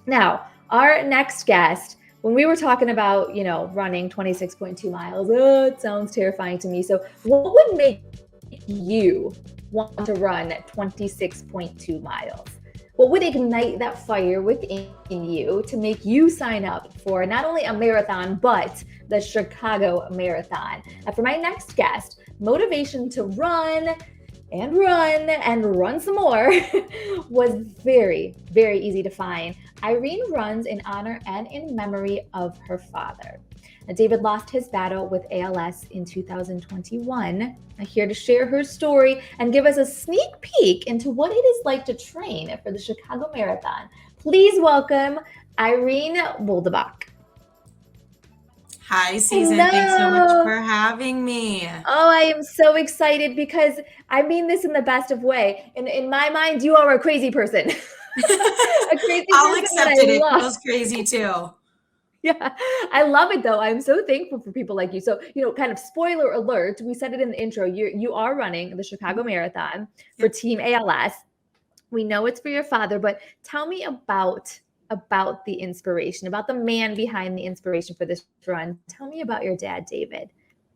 Now, our next guest, when we were talking about, running 26.2 miles, oh, it sounds terrifying to me. So, what would make you want to run 26.2 miles? What would ignite that fire within you to make you sign up for not only a marathon, but the Chicago Marathon? And for my next guest, motivation to run some more was very, very easy to find. Irene runs in honor and in memory of her father. Now, David lost his battle with ALS in 2021. I'm here to share her story and give us a sneak peek into what it is like to train for the Chicago Marathon. Please welcome Irene Boldebuck. Hi, Susan. Thanks so much Hello. for having me. Oh, I am so excited because I mean this in the best of way. In my mind, you are a crazy person. A crazy I'll person that I accept it. It love. feels crazy too. Yeah, I love it though. I'm so thankful for people like you. So, kind of spoiler alert, we said it in the intro. You are running the Chicago Marathon for Yep. Team ALS. We know it's for your father, but tell me about the inspiration, about the man behind the inspiration for this run. Tell me about your dad, David.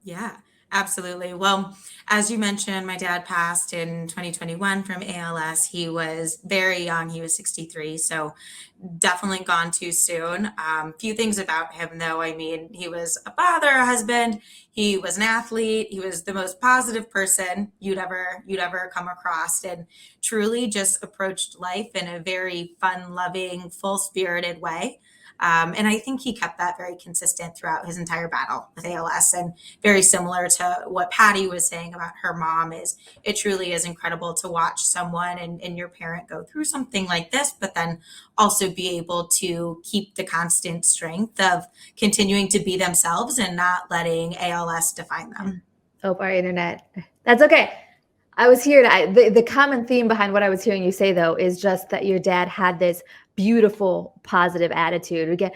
Yeah, absolutely. Well, as you mentioned, my dad passed in 2021 from ALS. He was very young. He was 63. So definitely gone too soon. Few things about him, though. I mean, he was a father, a husband. He was an athlete. He was the most positive person you'd ever come across, and truly just approached life in a very fun, loving, full spirited way. And I think he kept that very consistent throughout his entire battle with ALS. And very similar to what Patty was saying about her mom, is it truly is incredible to watch someone and your parent go through something like this, but then also be able to keep the constant strength of continuing to be themselves and not letting ALS define Yeah. them. Oh, our internet. That's okay. I was here the common theme behind what I was hearing you say though is just that your dad had this beautiful positive attitude. Again,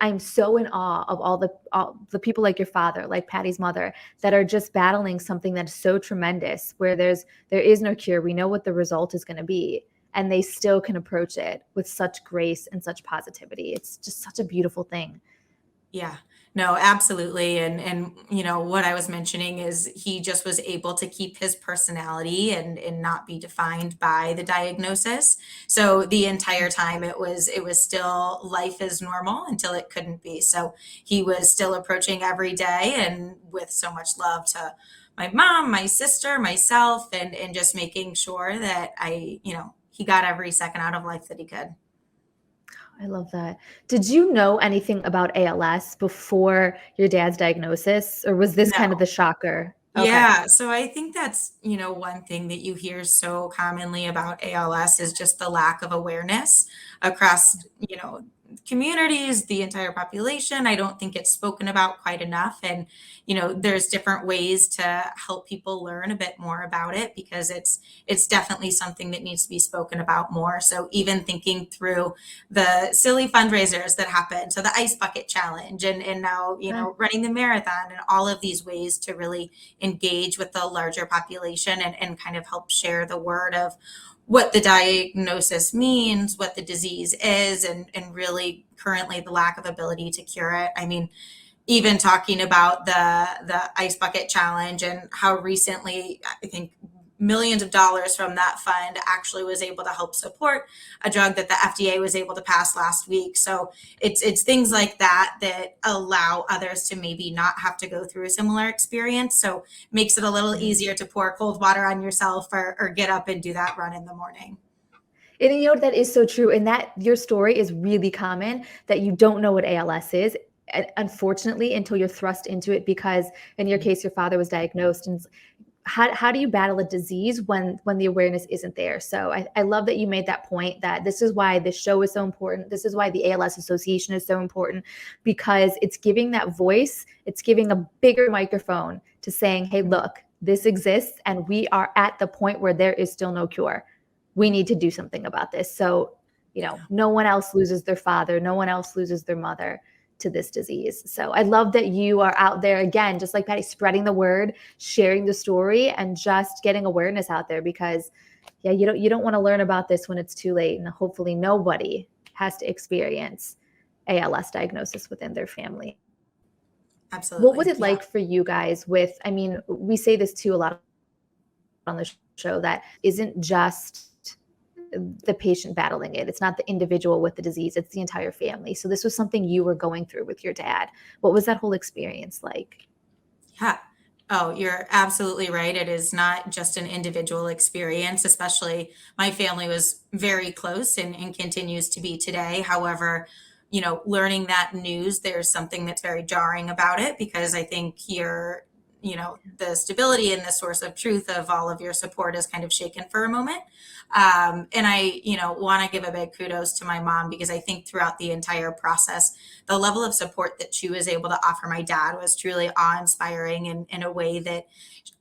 I'm so in awe of all the people like your father, like Patty's mother, that are just battling something that's so tremendous where there is no cure. We know what the result is going to be, and they still can approach it with such grace and such positivity. It's just such a beautiful thing. Yeah. No, absolutely. And what I was mentioning is he just was able to keep his personality and not be defined by the diagnosis. So the entire time it was still life as normal until it couldn't be. So he was still approaching every day and with so much love to my mom, my sister, myself, and just making sure that he got every second out of life that he could. I love that. Did you know anything about ALS before your dad's diagnosis, or was this kind of No. the shocker? Okay. Yeah, so I think that's, one thing that you hear so commonly about ALS is just the lack of awareness across, communities, the entire population. I don't think it's spoken about quite enough. And, there's different ways to help people learn a bit more about it, because it's definitely something that needs to be spoken about more. So even thinking through the silly fundraisers that happen, so the ice bucket challenge, and now, Ah, running the marathon, and all of these ways to really engage with the larger population and kind of help share the word of what the diagnosis means, what the disease is, and really currently the lack of ability to cure it. I mean, even talking about the ice bucket challenge and how recently I think millions of dollars from that fund actually was able to help support a drug that the FDA was able to pass last week. So it's things like that allow others to maybe not have to go through a similar experience. So makes it a little yeah. easier to pour cold water on yourself, or get up and do that run in the morning. And that is so true. And that your story is really common, that you don't know what ALS is, unfortunately, until you're thrust into it, because in your case, your father was diagnosed. And how do you battle a disease when the awareness isn't there? So I love that you made that point, that this is why this show is so important. This is why the ALS Association is so important, because it's giving that voice, it's giving a bigger microphone to saying, hey, look, this exists and we are at the point where there is still no cure. We need to do something about this. So, no one else loses their father, no one else loses their mother to this disease. So I love that you are out there again, just like Patty, spreading the word, sharing the story, and just getting awareness out there, because yeah, you don't want to learn about this when it's too late, and hopefully nobody has to experience ALS diagnosis within their family. What was Absolutely. it Yeah. like for you guys with, I mean, we say this too a lot on the show, that isn't just the patient battling it. It's not the individual with the disease, it's the entire family. So this was something you were going through with your dad. What was that whole experience like? Yeah. Oh, you're absolutely right. It is not just an individual experience, especially my family was very close and continues to be today. However, learning that news, there's something that's very jarring about it because I think the stability and the source of truth of all of your support is kind of shaken for a moment. And I, want to give a big kudos to my mom because I think throughout the entire process, the level of support that she was able to offer my dad was truly awe-inspiring in a way that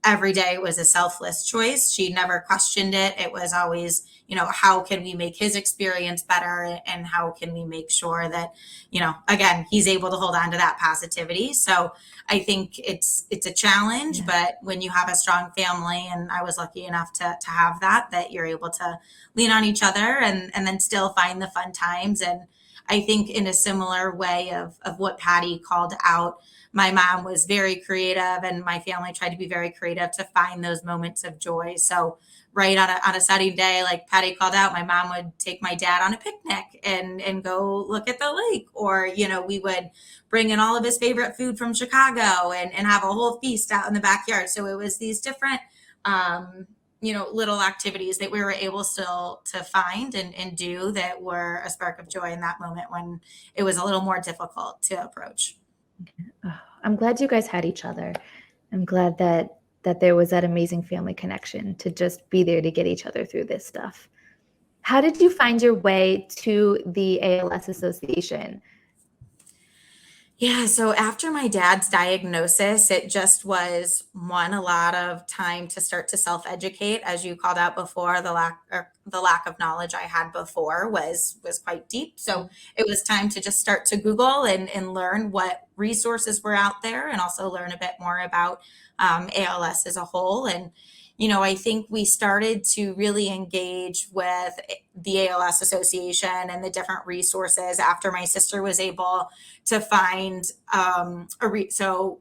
every day was a selfless choice. She never questioned it. It was always, how can we make his experience better and how can we make sure that, again, he's able to hold on to that positivity. So I think it's a challenge, Yeah. but when you have a strong family, and I was lucky enough to have that you're able to lean on each other and then still find the fun times. And I think in a similar way of what Patty called out, my mom was very creative and my family tried to be very creative to find those moments of joy. So right on a sunny day, like Patty called out, my mom would take my dad on a picnic and go look at the lake. Or, we would bring in all of his favorite food from Chicago and have a whole feast out in the backyard. So it was these different little activities that we were able still to find and do that were a spark of joy in that moment when it was a little more difficult to approach. Oh, I'm glad you guys had each other. I'm glad that there was that amazing family connection to just be there to get each other through this stuff. How did you find your way to the ALS Association? Yeah, so after my dad's diagnosis, it just was a lot of time to start to self-educate. As you called out before, the lack of knowledge I had before was quite deep. So it was time to just start to Google and learn what resources were out there and also learn a bit more about ALS as a whole. And I think we started to really engage with the ALS Association and the different resources after my sister was able to find so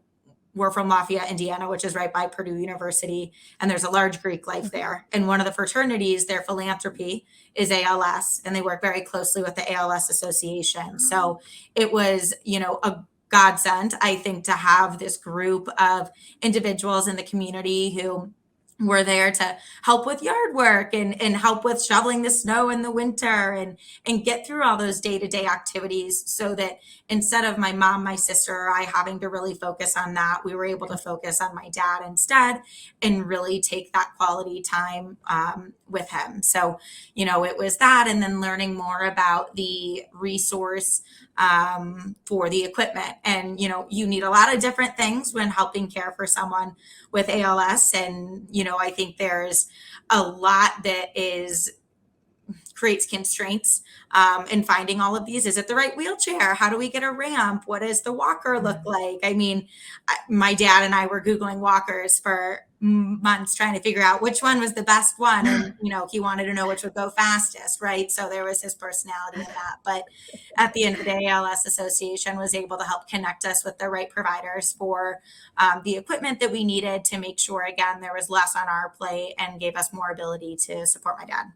we're from Lafayette, Indiana, which is right by Purdue University, and there's a large Greek life there. And one of the fraternities, their philanthropy is ALS, and they work very closely with the ALS Association. So it was, a godsend, I think, to have this group of individuals in the community who were there to help with yard work and help with shoveling the snow in the winter and get through all those day-to-day activities so that instead of my mom, my sister, or I having to really focus on that, we were able to focus on my dad instead and really take that quality time with him. So, it was that, and then learning more about the resource for the equipment. And, you need a lot of different things when helping care for someone with ALS. And, I think there's a lot that creates constraints in finding all of these. Is it the right wheelchair? How do we get a ramp? What does the walker look like? I mean, my dad and I were Googling walkers for months trying to figure out which one was the best one. And, he wanted to know which would go fastest, right? So there was his personality in that. But at the end of the day, ALS Association was able to help connect us with the right providers for the equipment that we needed to make sure, again, there was less on our plate and gave us more ability to support my dad.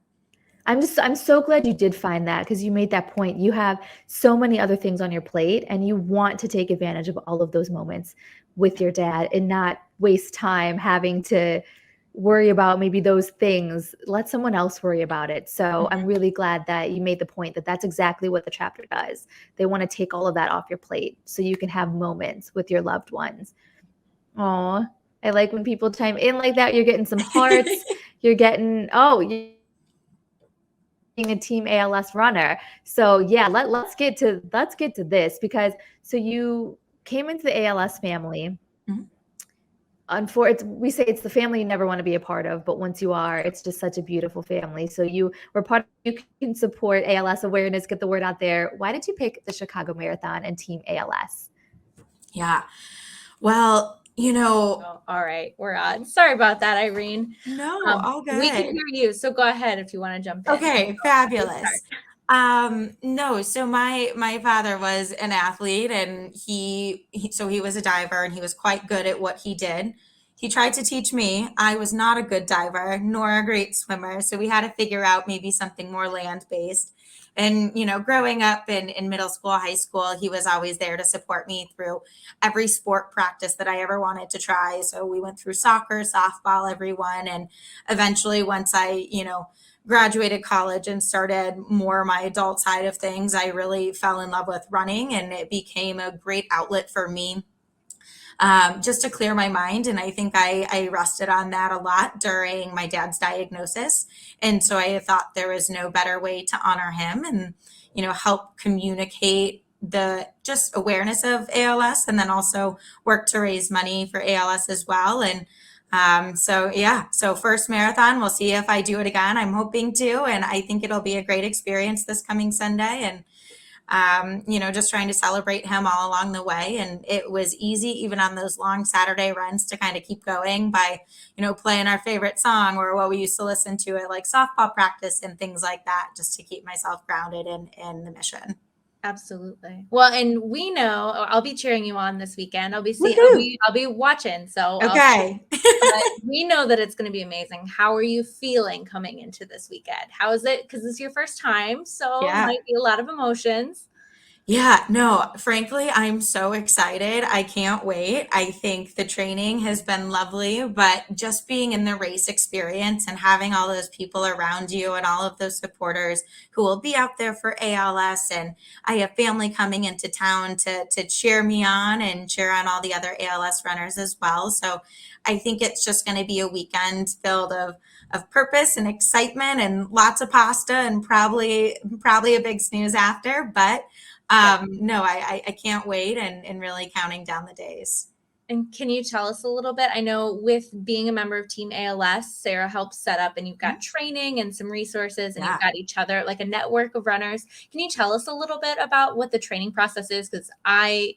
I'm so glad you did find that, because you made that point. You have so many other things on your plate and you want to take advantage of all of those moments with your dad and not waste time having to worry about maybe those things. Let someone else worry about it. So I'm really glad that you made the point that that's exactly what the chapter does. They want to take all of that off your plate so you can have moments with your loved ones. Oh, I like when people chime in like that. You're getting some hearts. You're getting, you're being a team ALS runner. So yeah, let's get to this, because so you came into the ALS family. We say it's the family you never want to be a part of, but once you are, it's just such a beautiful family. So you can support ALS awareness, get the word out there. Why did you pick the Chicago Marathon and Team ALS? Yeah. Well, Oh, all right, we're on. Sorry about that, Irene. No, all good. We can hear you, so go ahead if you want to jump in. Okay, fabulous. No. So my father was an athlete, and he was a diver, and he was quite good at what he did. He tried to teach me. I was not a good diver nor a great swimmer, so we had to figure out maybe something more land based. And growing up in middle school, high school, he was always there to support me through every sport practice that I ever wanted to try. So we went through soccer, softball, everyone, and eventually, once I graduated college and started more my adult side of things, I really fell in love with running, and it became a great outlet for me, just to clear my mind. And I think I rested on that a lot during my dad's diagnosis. And so I thought there was no better way to honor him and, help communicate the just awareness of ALS, and then also work to raise money for ALS as well. And so first marathon, we'll see if I do it again. I'm hoping to, and I think it'll be a great experience this coming Sunday. And just trying to celebrate him all along the way. And it was easy, even on those long Saturday runs, to kind of keep going by, playing our favorite song or what we used to listen to at like softball practice and things like that, just to keep myself grounded in the mission. Absolutely. Well, and we know I'll be cheering you on this weekend. I'll be watching. So okay. We know that it's going to be amazing. How are you feeling coming into this weekend? How is it? Because it's your first time, so Yeah. It might be a lot of emotions. Yeah, no, frankly, I'm so excited. I can't wait. I think the training has been lovely, but just being in the race experience and having all those people around you and all of those supporters who will be out there for ALS. And I have family coming into town to cheer me on and cheer on all the other ALS runners as well. So I think it's just going to be a weekend filled of purpose and excitement and lots of pasta and probably a big snooze after, but no, I can't wait, and really counting down the days. And can you tell us a little bit? I know with being a member of Team ALS, Sarah helps set up, and you've got training and some resources, and you've got each other, like a network of runners. Can you tell us a little bit about what the training process is? Because I'm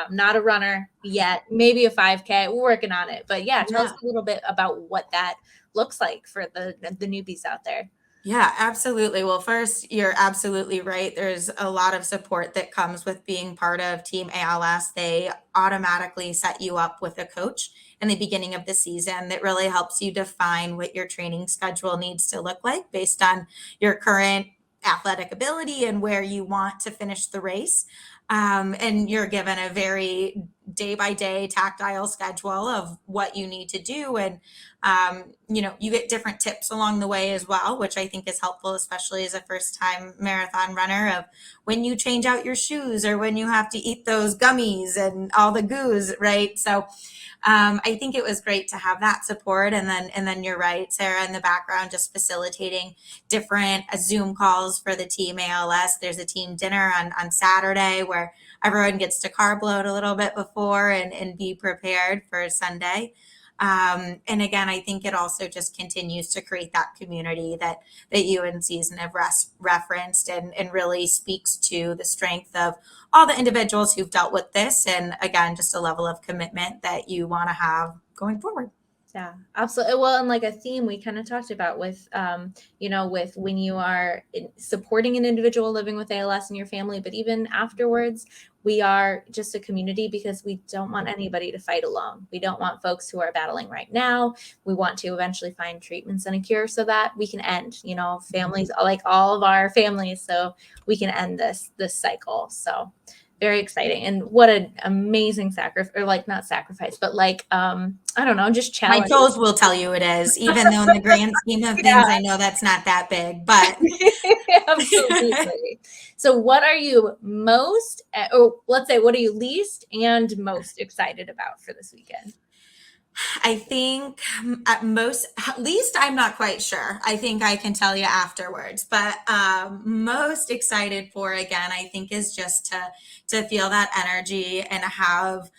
not a runner yet, maybe a 5K. We're working on it. But tell us a little bit about what that looks like for the newbies out there. Yeah, absolutely. Well, first, you're absolutely right. There's a lot of support that comes with being part of Team ALS. They automatically set you up with a coach in the beginning of the season that really helps you define what your training schedule needs to look like based on your current athletic ability and where you want to finish the race. And you're given a very day by day tactile schedule of what you need to do. And, you get different tips along the way as well, which I think is helpful, especially as a first time marathon runner, of when you change out your shoes or when you have to eat those gummies and all the goos, right? So I think it was great to have that support. And then you're right, Sarah, in the background, just facilitating different Zoom calls for the Team ALS. There's a team dinner on Saturday where everyone gets to carb load a little bit before and be prepared for Sunday. And again, I think it also just continues to create that community that you and Season have referenced, and really speaks to the strength of all the individuals who've dealt with this. And again, just a level of commitment that you want to have going forward. Yeah, absolutely. Well, and like a theme we kind of talked about with, with when you are supporting an individual living with ALS in your family, but even afterwards, we are just a community because we don't want anybody to fight alone. We don't want folks who are battling right now. We want to eventually find treatments and a cure so that we can end, families, like all of our families, so we can end this cycle. So very exciting. And what an amazing sacrifice, or like not sacrifice, but like, I don't know, just challenge. My toes will tell you it is, even though in the grand scheme of things, I know that's not that big, but. Absolutely. So what are you most, or let's say, what are you least and most excited about for this weekend? I think least, I'm not quite sure. I think I can tell you afterwards, but most excited for, again, I think is just to feel that energy and have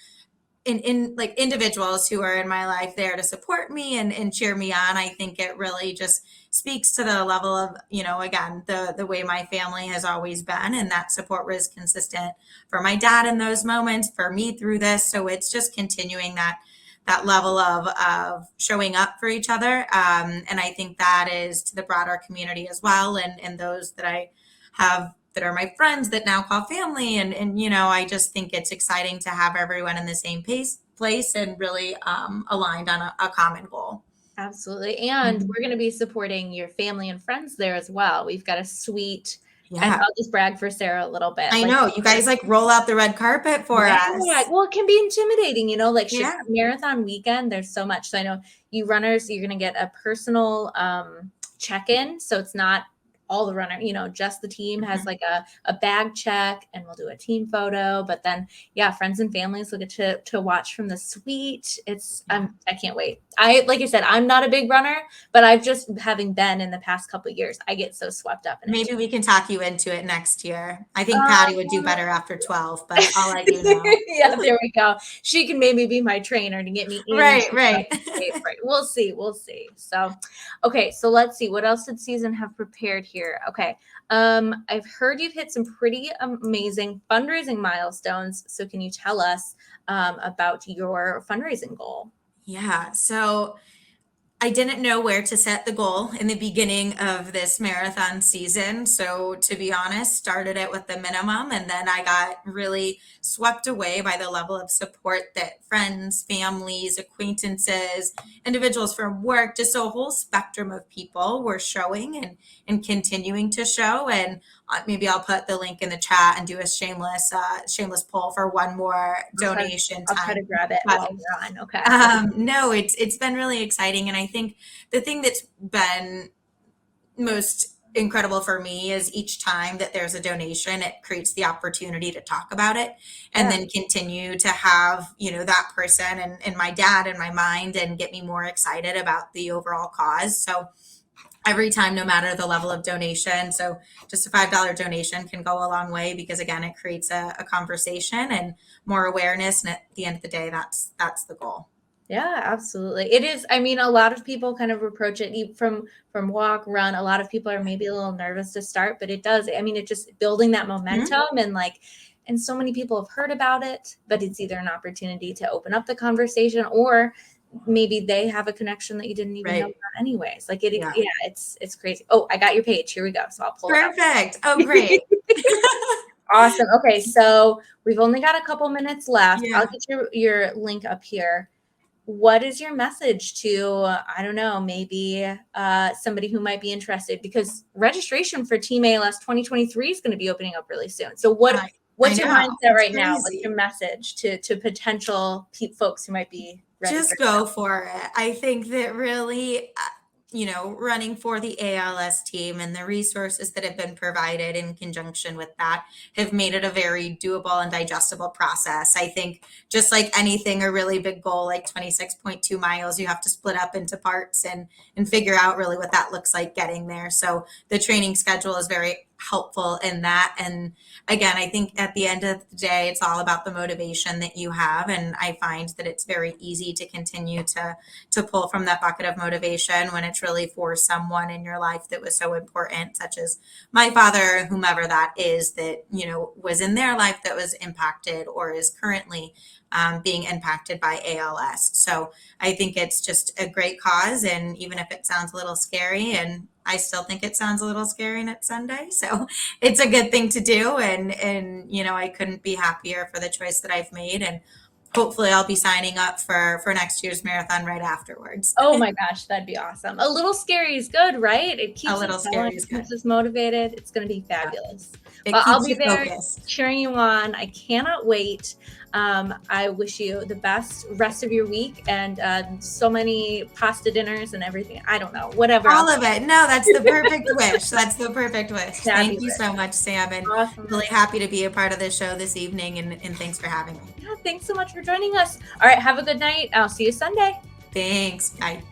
in like individuals who are in my life there to support me and cheer me on. I think it really just speaks to the level of, again, the way my family has always been, and that support was consistent for my dad in those moments, for me through this. So it's just continuing that level of showing up for each other. And I think that is to the broader community as well. And those that I that are my friends that now call family. And I just think it's exciting to have everyone in the same place and really aligned on a common goal. Absolutely. And Mhm. we're going to be supporting your family and friends there as well. We've got a sweet, and Yeah. I'll just brag for Sarah a little bit. I Like, know you guys like roll out the red carpet for yeah, us. well, it can be intimidating, like Yeah. marathon weekend. There's so much. So I know you runners, you're going to get a personal check-in. So it's not all the runner, just the team has like a bag check, and we'll do a team photo. But then, yeah, friends and families will get to watch from the suite. I can't wait. Like I said, I'm not a big runner, but I've just, having been in the past couple of years, I get so swept up in it. Maybe we can talk you into it next year. I think Patty would do better after 12, but I'll let you know. Yeah, there we go. She can maybe be my trainer to get me in. Right. Right. We'll see. So, okay. So let's see. What else did Susan have prepared here? Okay. I've heard you've hit some pretty amazing fundraising milestones. So can you tell us about your fundraising goal? Yeah. So I didn't know where to set the goal in the beginning of this marathon season. So, to be honest, started it with the minimum. And then I got really swept away by the level of support that friends, families, acquaintances, individuals from work, just a whole spectrum of people were showing and continuing to show. And maybe I'll put the link in the chat and do a shameless poll for one more donation I'll try to grab it while you're on. Okay. No, it's been really exciting. And I think the thing that's been most incredible for me is each time that there's a donation, it creates the opportunity to talk about it and then continue to have, that person and my dad in my mind and get me more excited about the overall cause. So every time, no matter the level of donation. So just a $5 donation can go a long way because, again, it creates a conversation and more awareness. And at the end of the day, that's the goal. Yeah, absolutely. It is. I mean, a lot of people kind of approach it from walk, run. A lot of people are maybe a little nervous to start, but it does. I mean, it just building that momentum and so many people have heard about it, but it's either an opportunity to open up the conversation or maybe they have a connection that you didn't even know about anyways. Like it's crazy. Oh, I got your page. Here we go. So I'll pull it up. Perfect. Oh, great. Awesome. Okay. So we've only got a couple minutes left. Yeah. I'll get your link up here. What is your message to, I don't know, maybe somebody who might be interested? Because registration for Team ALS 2023 is going to be opening up really soon. So what's your mindset right now? What's your message to potential folks who might be registered? Just go for it. I think that really, running for the ALS team and the resources that have been provided in conjunction with that have made it a very doable and digestible process. I think just like anything, a really big goal like 26.2 miles, you have to split up into parts and figure out really what that looks like getting there. So the training schedule is very helpful in that. And again, I think at the end of the day, it's all about the motivation that you have. And I find that it's very easy to continue to pull from that bucket of motivation when it's really for someone in your life that was so important, such as my father, whomever that is, that, was in their life that was impacted or is currently being impacted by ALS. So I think it's just a great cause. And even if it sounds a little scary, and I still think it sounds a little scary and it's Sunday, so it's a good thing to do. And I couldn't be happier for the choice that I've made. And hopefully I'll be signing up for next year's marathon right afterwards. Oh my gosh, that'd be awesome. A little scary is good, right? It keeps us motivated. It's going to be fabulous. Well, I'll be there cheering you on. I cannot wait. I wish you the best rest of your week and so many pasta dinners and everything. I don't know, whatever. All of it. No, that's the perfect wish. That's the perfect wish. Thank you so much, Sam. And really happy to be a part of the show this evening. And thanks for having me. Yeah, thanks so much for joining us. All right. Have a good night. I'll see you Sunday. Thanks. Bye.